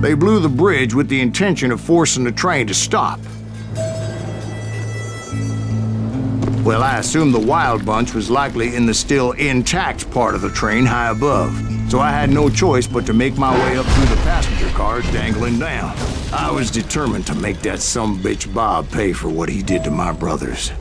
They blew the bridge with the intention of forcing the train to stop. Well, I assumed the Wild Bunch was likely in the still intact part of the train high above, so I had no choice but to make my way up through the passenger cars dangling down. I was determined to make that sumbitch Bob pay for what he did to my brothers.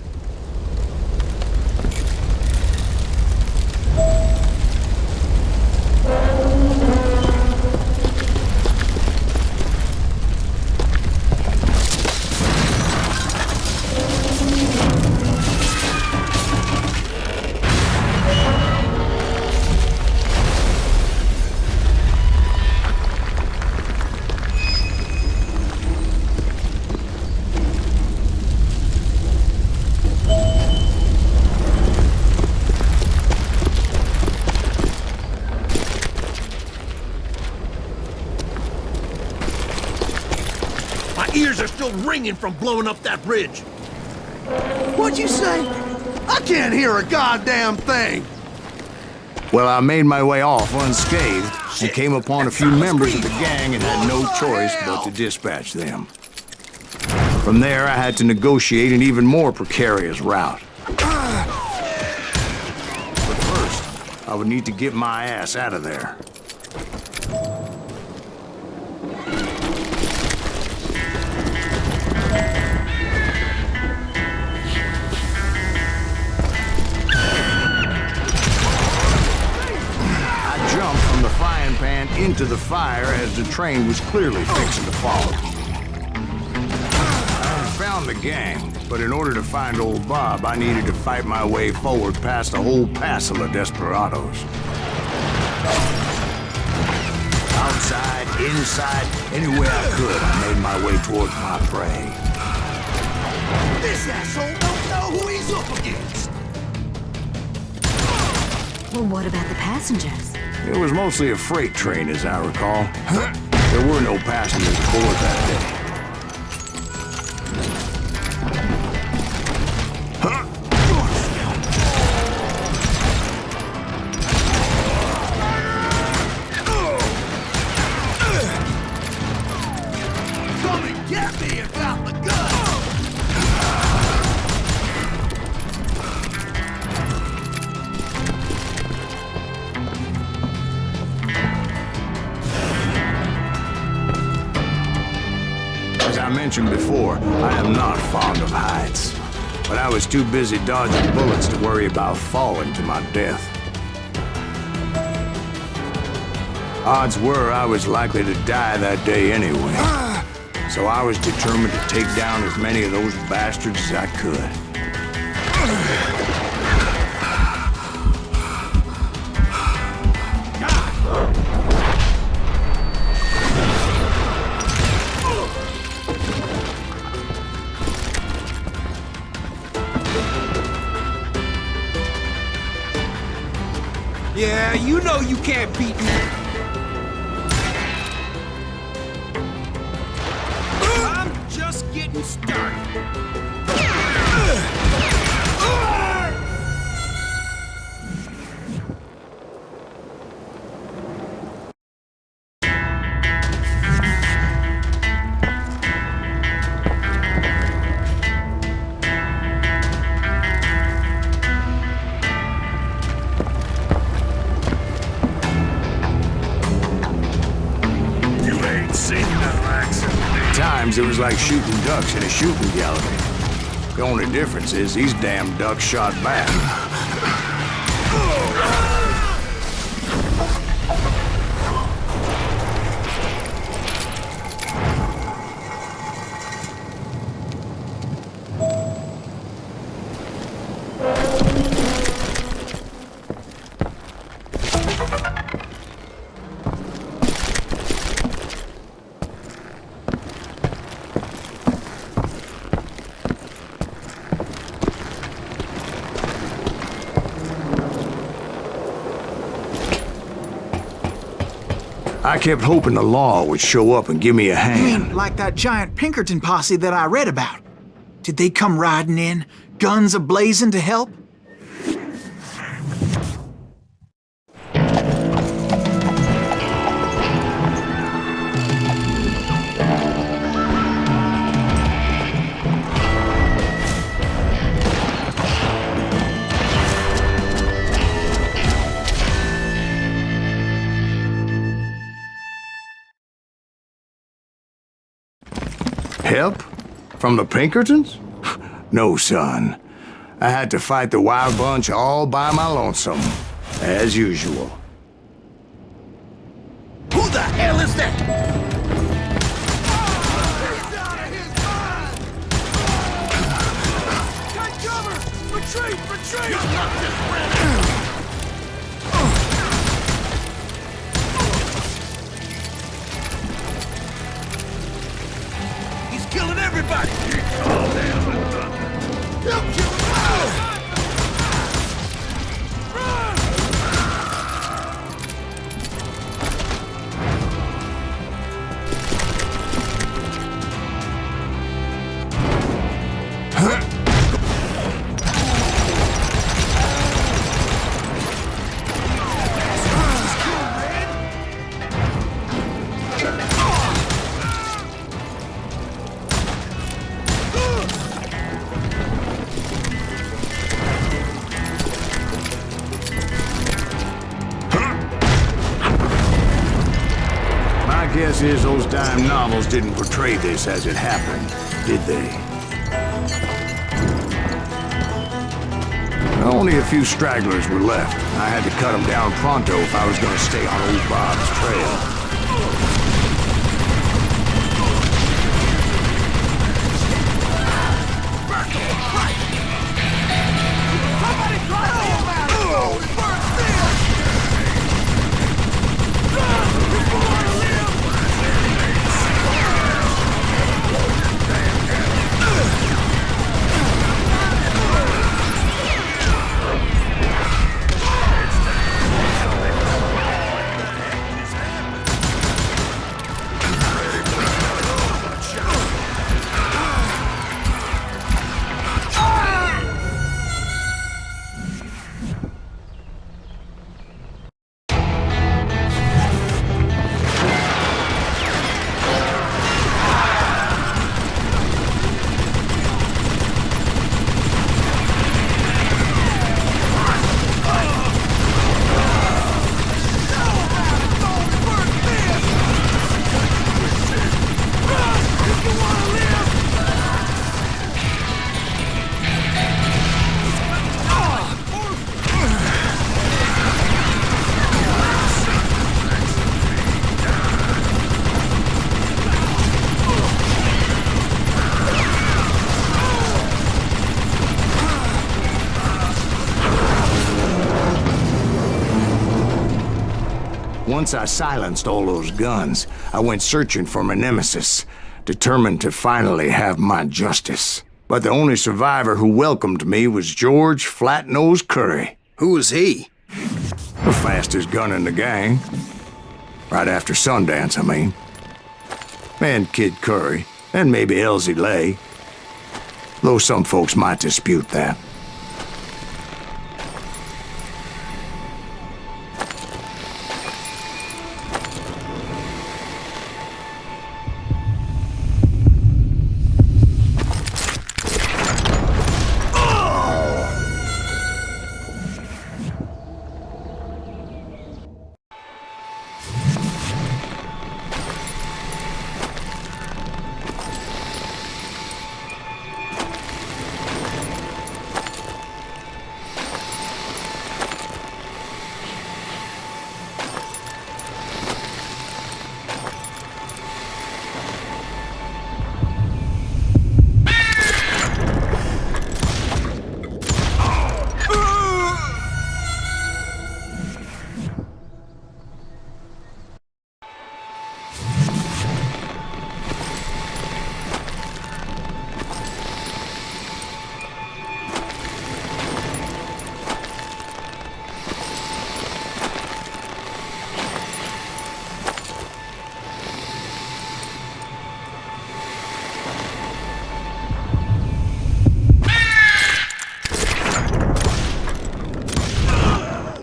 Ears are still ringing from blowing up that bridge. What'd you say? I can't hear a goddamn thing. Well, I made my way off unscathed and came upon a few members of the gang and had no choice but to dispatch them. From there, I had to negotiate an even more precarious route. But first, I would need to get my ass out of there. Into the fire as the train was clearly fixing to follow. I found the gang, but in order to find old Bob, I needed to fight my way forward past a whole passel of desperados. Outside, inside, anywhere I could, I made my way towards my prey. This asshole don't know who he's up against. Well, what about the passengers? It was mostly a freight train, as I recall. There were no passengers aboard that day. Come and get me about the gun! As I mentioned before, I am not fond of heights. But I was too busy dodging bullets to worry about falling to my death. Odds were I was likely to die that day anyway. So I was determined to take down as many of those bastards as I could. Yeah, you know you can't beat me. I'm just getting started. It was like shooting ducks in a shooting gallery. The only difference is these damn ducks shot back. I kept hoping the law would show up and give me a hand. You mean like that giant Pinkerton posse that I read about? Did they come riding in, guns a-blazing to help? Help? From the Pinkertons? No, son. I had to fight the Wild Bunch all by my lonesome, as usual. Who the hell is that? Take cover! Retreat! Retreat! You knocked this rat. He's killing everybody! He'll kill them all! Guess is those dime novels didn't portray this as it happened, did they? Only a few stragglers were left. I had to cut them down pronto if I was going to stay on old Bob's trail. Once I silenced all those guns, I went searching for my nemesis, determined to finally have my justice. But the only survivor who welcomed me was George Flat-Nose Curry. Who was he? The fastest gun in the gang. Right after Sundance, I mean. And Kid Curry, and maybe Elsie Lay. Though some folks might dispute that.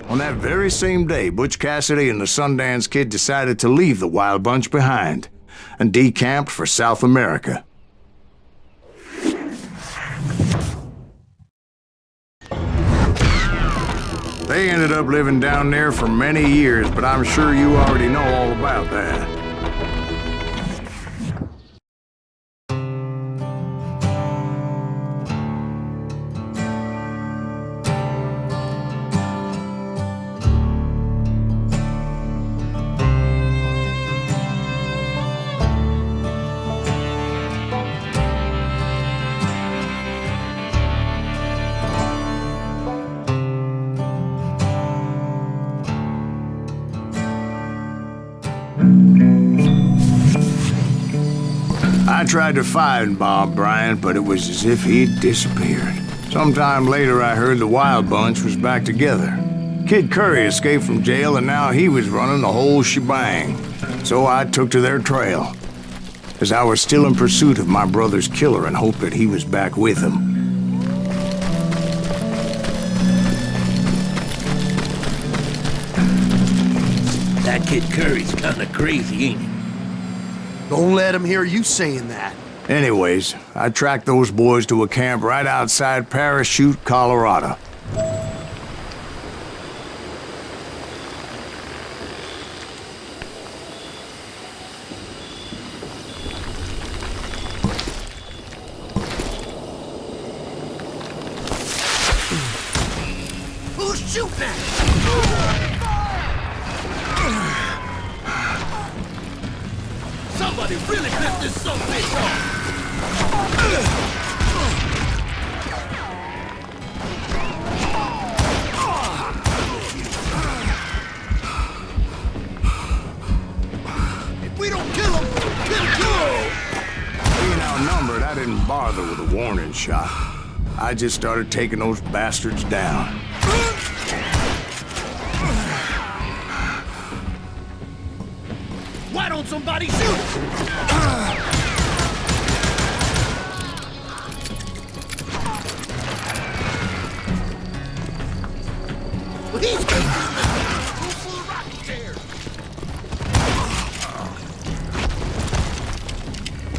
On that very same day, Butch Cassidy and the Sundance Kid decided to leave the Wild Bunch behind and decamped for South America. They ended up living down there for many years, but I'm sure you already know all about that. I tried to find Bob Bryant, but it was as if he'd disappeared. Sometime later, I heard the Wild Bunch was back together. Kid Curry escaped from jail, and now he was running the whole shebang. So I took to their trail, as I was still in pursuit of my brother's killer and hoped that he was back with him. That Kid Curry's kinda crazy, ain't he? Don't let him hear you saying that. Anyways, I tracked those boys to a camp right outside Parachute, Colorado. Who's shooting at? Somebody really pissed this sumbitch off! If we don't kill him, he'll kill him! Being outnumbered, I didn't bother with a warning shot. I just started taking those bastards down. Why don't somebody shoot? Well, he's full of rocket tears.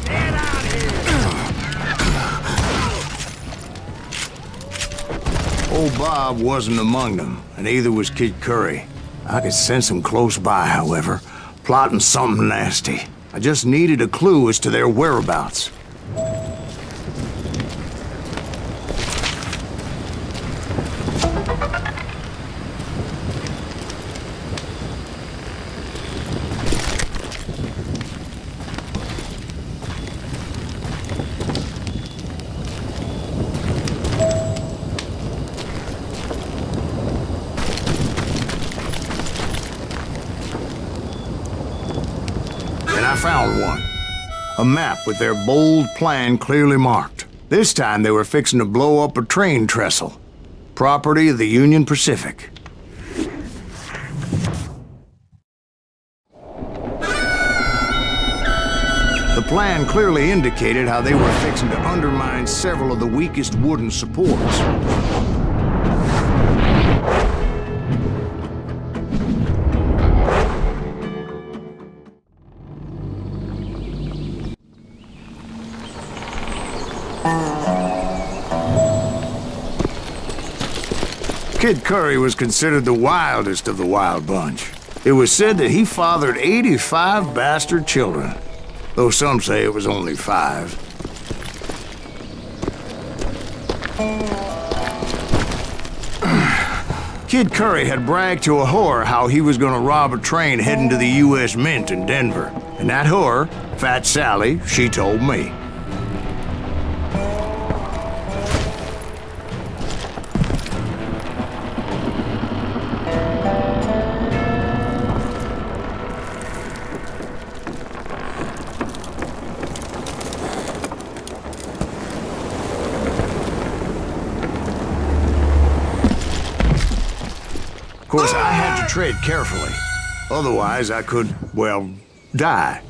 Get out here! Old Bob wasn't among them, and neither was Kid Curry. I could sense him close by, however, plotting something nasty. I just needed a clue as to their whereabouts. I found one. A map with their bold plan clearly marked. This time they were fixing to blow up a train trestle. Property of the Union Pacific. The plan clearly indicated how they were fixing to undermine several of the weakest wooden supports. Kid Curry was considered the wildest of the Wild Bunch. It was said that he fathered 85 bastard children, though some say it was only 5. Kid Curry had bragged to a whore how he was gonna rob a train heading to the U.S. Mint in Denver. And that whore, Fat Sally, she told me. Of course, I had to tread carefully. Otherwise, I could, well, die.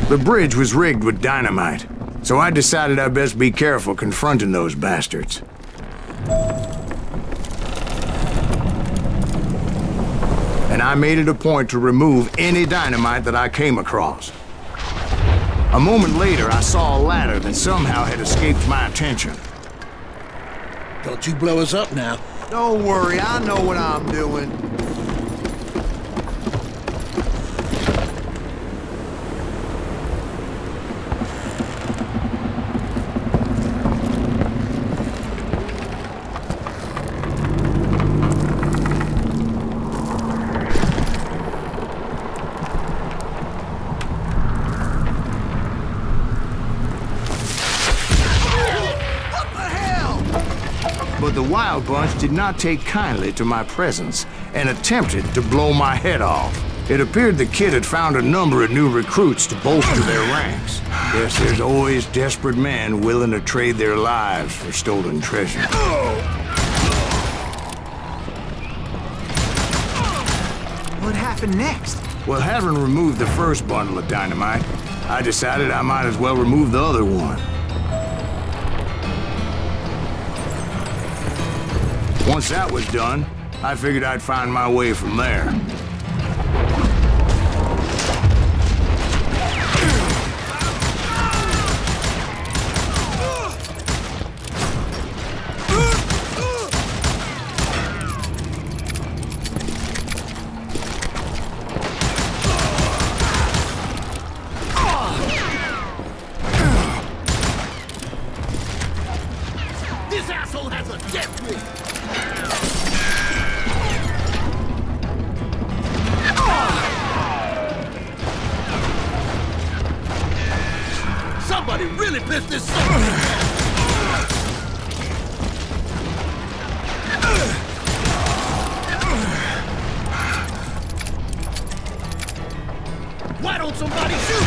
The bridge was rigged with dynamite, so I decided I'd best be careful confronting those bastards. And I made it a point to remove any dynamite that I came across. A moment later, I saw a ladder that somehow had escaped my attention. Don't you blow us up now. Don't worry, I know what I'm doing. But the Wild Bunch did not take kindly to my presence and attempted to blow my head off. It appeared the kid had found a number of new recruits to bolster their ranks. Yes, there's always desperate men willing to trade their lives for stolen treasure. What happened next? Well, having removed the first bundle of dynamite, I decided I might as well remove the other one. Once that was done, I figured I'd find my way from there. This asshole has a death wish! Somebody really pissed this son. Why don't somebody shoot?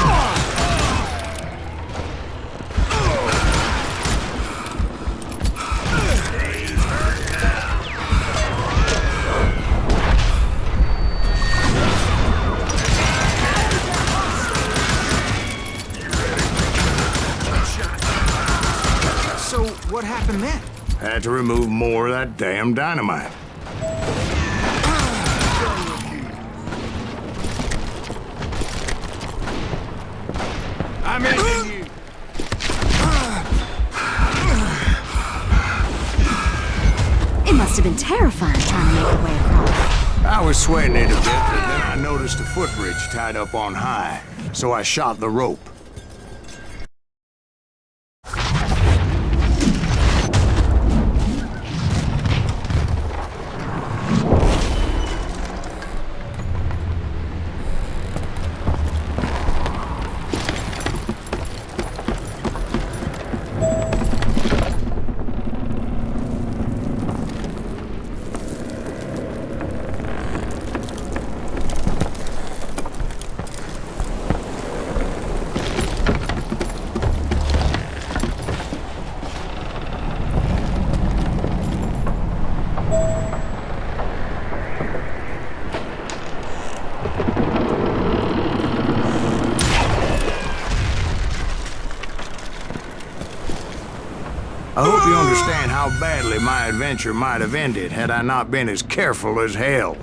So, what happened then? Had to remove more of that damn dynamite. I'm ending you. It must have been terrifying trying to make your way across. I was sweating it a bit, but then I noticed a footbridge tied up on high, so I shot the rope. I hope you understand how badly my adventure might have ended had I not been as careful as hell.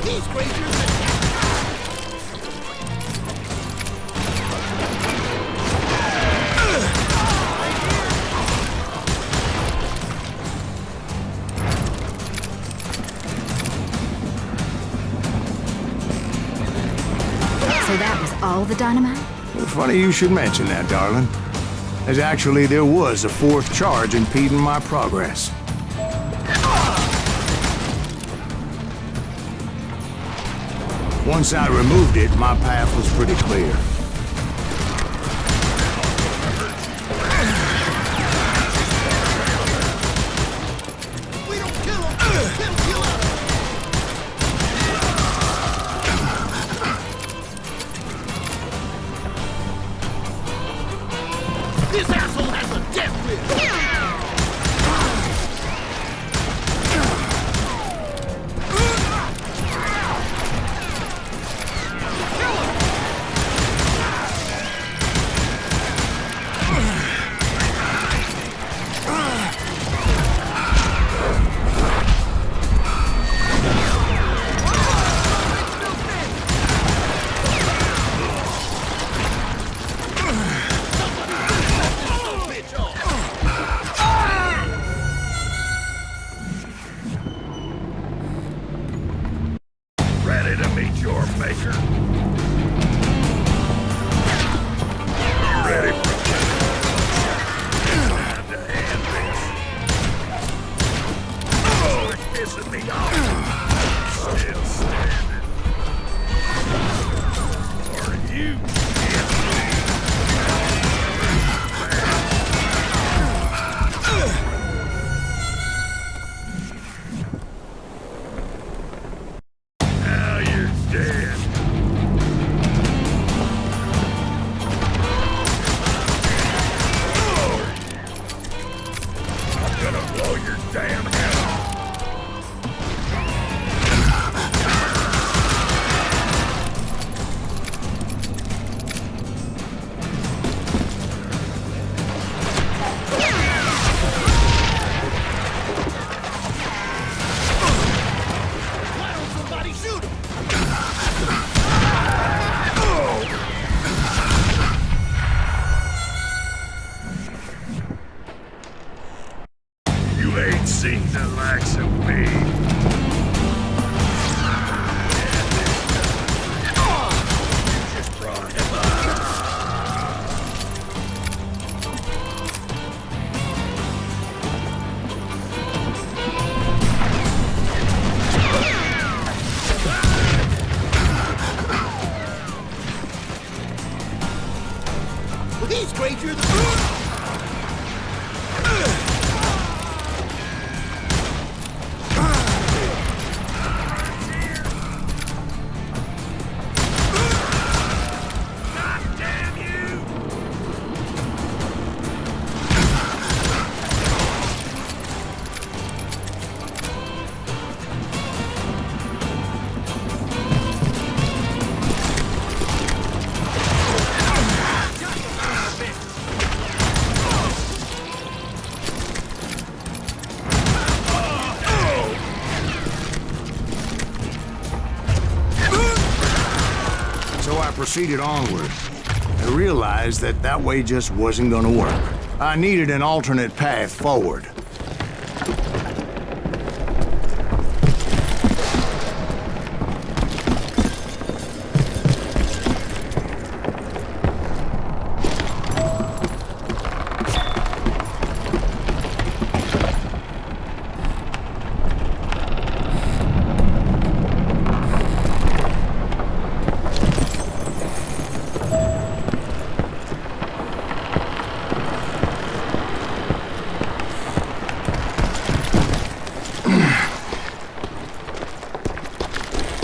These creatures So that was all the dynamite? Funny you should mention that, darling. As actually there was a fourth charge impeding my progress. Once I removed it, my path was pretty clear. we don't kill them, they'll kill us. This asshole has a death wish. Troublemaker. Ready for time to end this. Oh, it's pissing me off. Still standing. Are you Now you're dead. I'm gonna blow your damn head off. Why don't somebody shoot him? You ain't seen the likes of me. You just brought him up. Please, Granger, the... God damn you! So I proceeded onward. I realized that that way just wasn't gonna work. I needed an alternate path forward.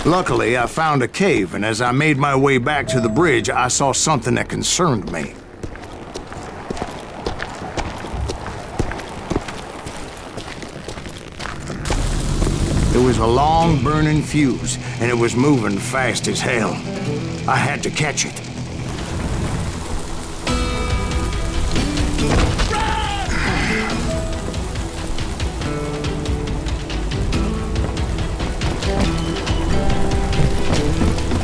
Luckily, I found a cave, and as I made my way back to the bridge, I saw something that concerned me. It was a long burning fuse, and it was moving fast as hell. I had to catch it.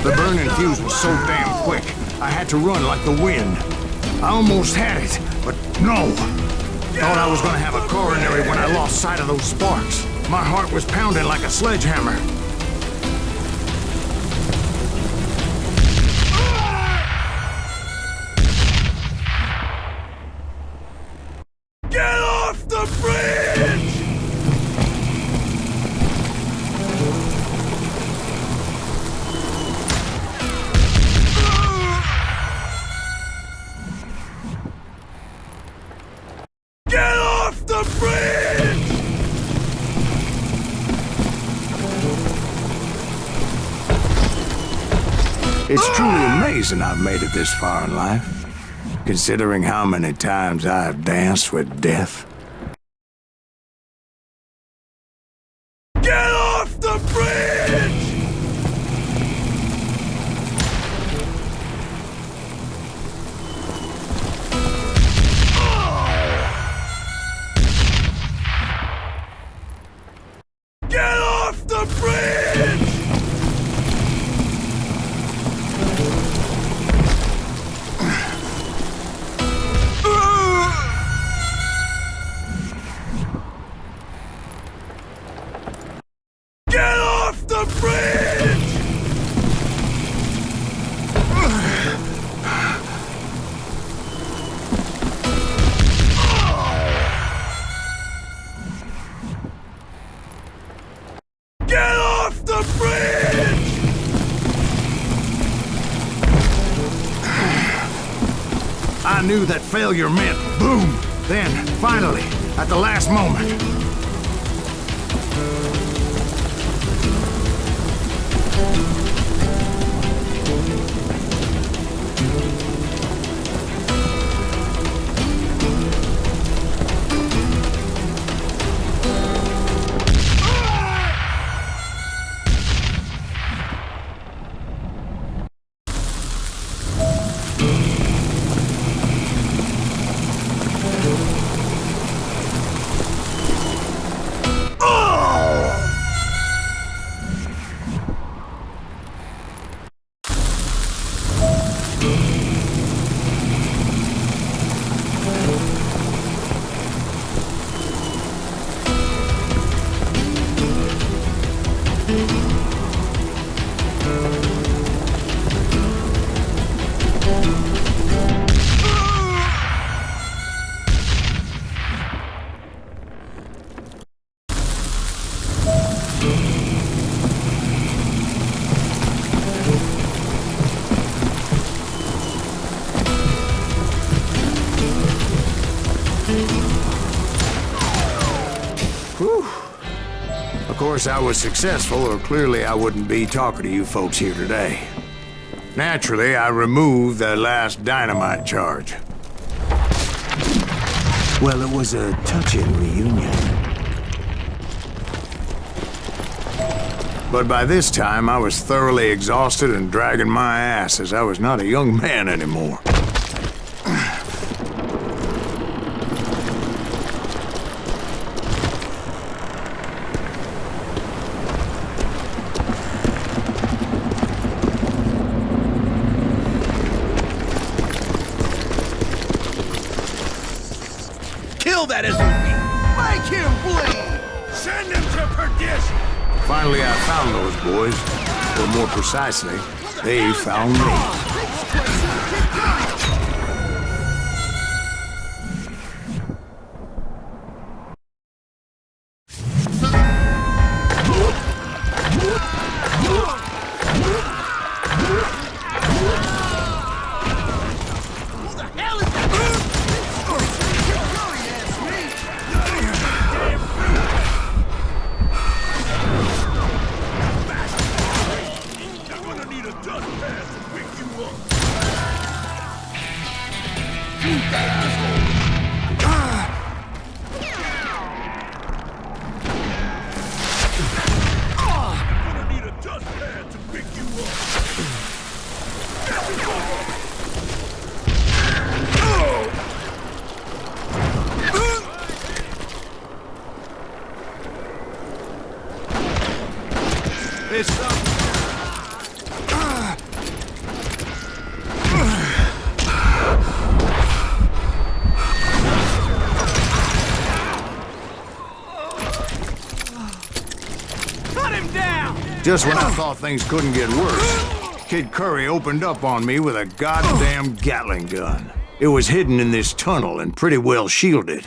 The burning fuse was so damn quick, I had to run like the wind. I almost had it, but no. Thought I was gonna have a coronary when I lost sight of those sparks. My heart was pounding like a sledgehammer. Get off the bridge! Get off the bridge! It's truly amazing I've made it this far in life, considering how many times I've danced with death. Get off the bridge! Get off the bridge! Get off the bridge! I knew that failure meant boom. Then, finally, at the last moment. Of course, I was successful, or clearly I wouldn't be talking to you folks here today. Naturally, I removed the last dynamite charge. Well, it was a touching reunion. But by this time, I was thoroughly exhausted and dragging my ass, as I was not a young man anymore. Kill that Azuki! Make him bleed! Send him to perdition! Finally, I found those boys. Or more precisely, they found me. Who the hell is that? You're gonna need a dust pass to pick you up. You're gonna need a dust pad to pick you up. This sucks. Just when I thought things couldn't get worse, Kid Curry opened up on me with a goddamn Gatling gun. It was hidden in this tunnel and pretty well shielded.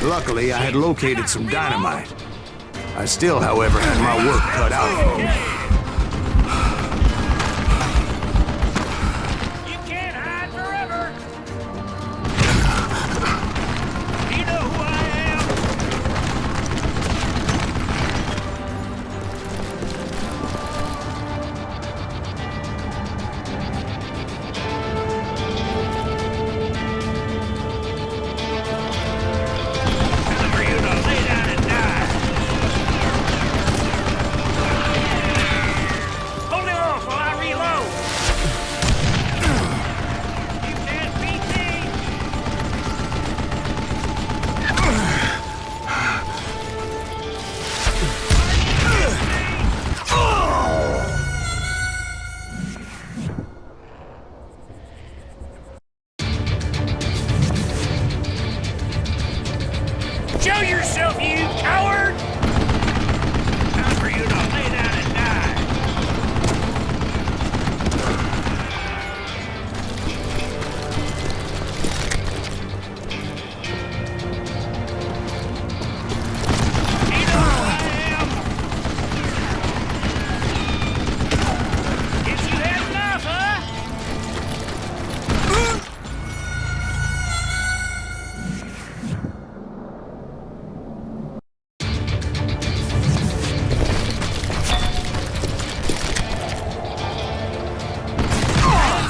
Luckily, I had located some dynamite. I still, however, had my work cut out for me. You can't hide forever. You know who I am. you coward! Time for you to lay down and die. You know who I am? Guess you had enough, huh?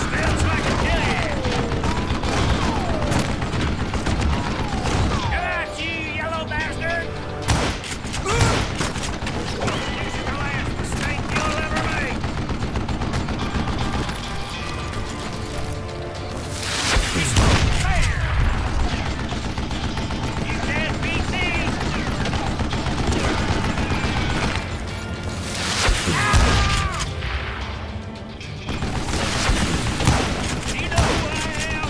Smells like a killing. Come out, you yellow bastard! This is the last mistake you'll ever make. It's not fair. You can't beat me. You know who I am.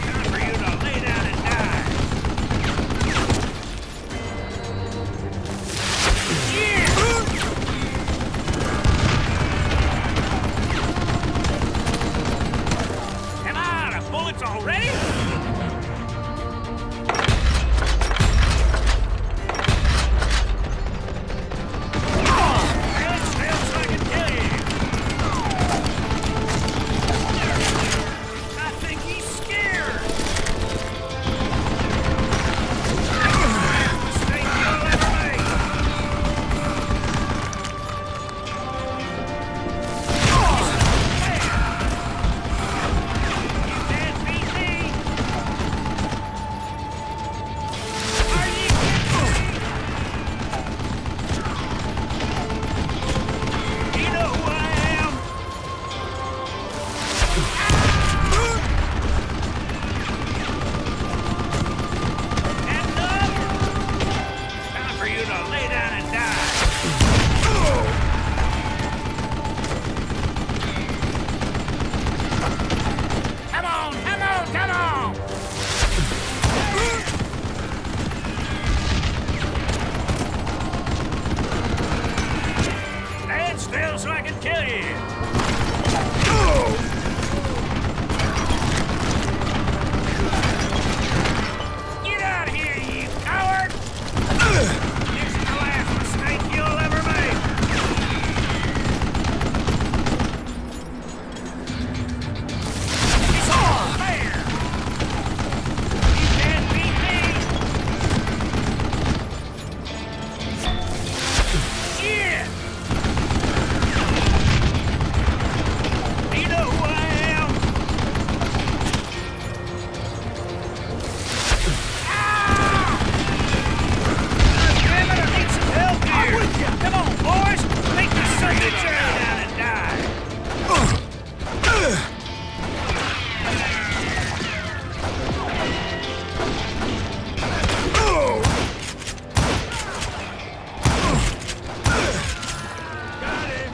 Time for you to lay down and die. Yeah! Am I out of bullets already? It smells like a killing. I think he's scared. Mistake you'll ever make. You can't beat me. Are you kidding me? You know who I am. Time for you to lay down and die. Come on, come on, come on! Stand still so I can kill you. Get out of here, you coward! This is the last mistake you'll ever make. It's all fair. You can't beat me. Shit! You know who I am? Damn it, I need some help here. Come on, boys. Make the circuit down and die. Got him.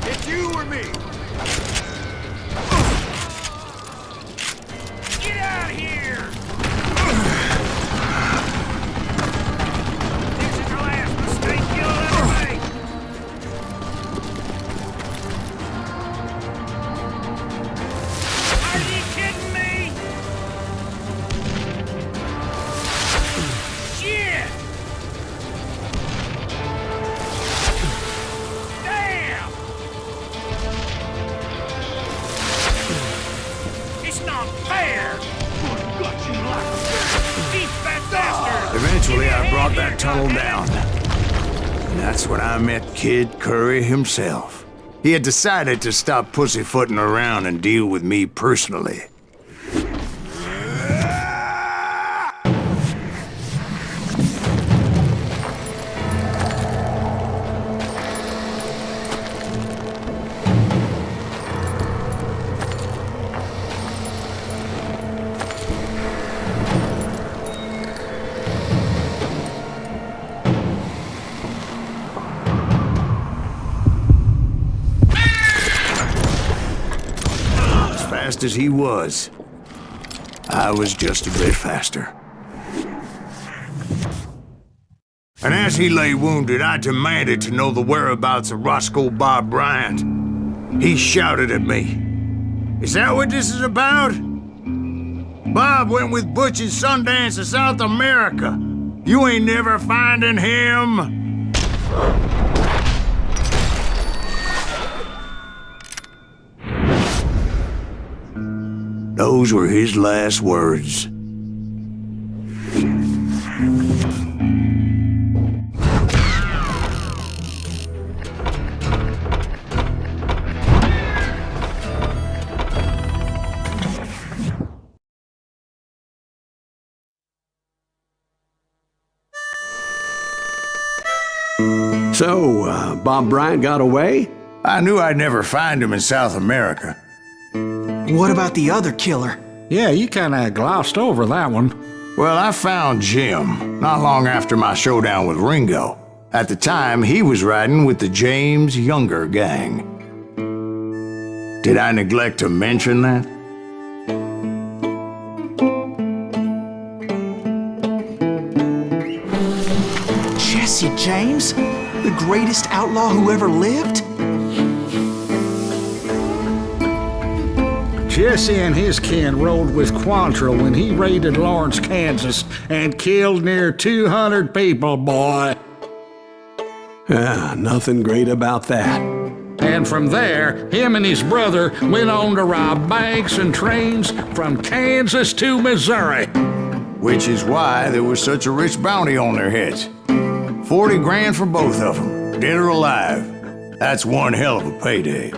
It's you or me. Get out of here! This is the last mistake you'll ever make. Are you kidding me? Shit! Damn! It's not fair! Beat that bastard! Eventually, I brought that tunnel down. And that's when I met Kid Curry himself. He had decided to stop pussyfooting around and deal with me personally. fast as he was. I was just a bit faster. And as he lay wounded, I demanded to know the whereabouts of Roscoe Bob Bryant. He shouted at me, "Is that what this is about? Bob went with Butch and Sundance to South America. You ain't never finding him." Those were his last words. So, Bob Bryant got away? I knew I'd never find him in South America. What about the other killer? Yeah, you kinda glossed over that one. Well, I found Jim not long after my showdown with Ringo. At the time, he was riding with the James Younger gang. Did I neglect to mention that? Jesse James? The greatest outlaw who ever lived? Jesse and his kin rode with Quantrill when he raided Lawrence, Kansas, and killed near 200 people, boy. Nothing great about that. And from there, him and his brother went on to rob banks and trains from Kansas to Missouri. Which is why there was such a rich bounty on their heads. 40 grand for both of them, dead or alive. That's one hell of a payday.